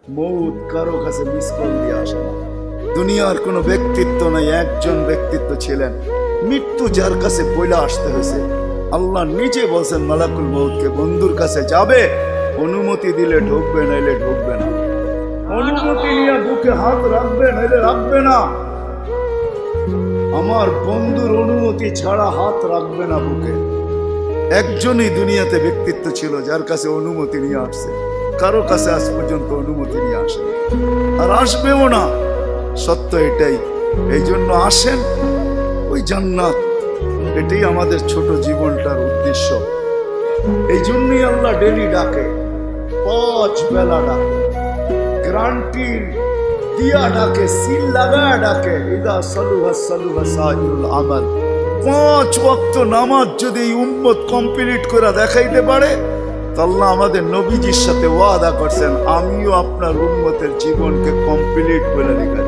মৌত কারো কাছে মিস কল দিয়ে আসে না। দুনিয়ার কোনো ব্যক্তিত্ব নাই, একজন ব্যক্তিত্ব ছিলেন, মৃত্যু যার কাছে বইলা আসতে হয়েছে। আল্লাহ নিজে বলছেন মালাকুল মৌতকে, বন্ধুর কাছে যাবে, অনুমতি দিলে ঢুকবে, নাইলে ঢুকবে না। অনুমতি নিয়ে বুকে হাত রাখবে, নাইলে রাখবে না। আমার বন্ধুর অনুমতি ছাড়া হাত রাখবে না বুকে। একজনই দুনিয়াতে ব্যক্তিত্ব ছিল যার কাছে অনুমতি নিয়ে আসছে, কারো কাছে আজ পর্যন্ত অনুমতি নিয়ে আসে আর আসবেও না। সত্য এটাই। এই জন্য আসেন, ওই জান্নাত, এটাই আমাদের ছোট জীবনটার উদ্দেশ্য। এই জন্যই আল্লাহ ডেলি ডাকে, 5 বেলা ডাকে, গ্যারান্টি দিয়া ডাকে, সিল লাগায় ডাকে। ইদা সালুহা সালুহা সাইরুল আমাল। 5 ওয়াক্ত নামাজ যদি এই উম্মত কমপ্লিট করে দেখাইতে পারে, তো আল্লাহ আমাদের নবীজির সাথে ওয়াদা করছেন, আমিও আপনার উম্মতের জীবনকে কমপ্লিট করে লিখে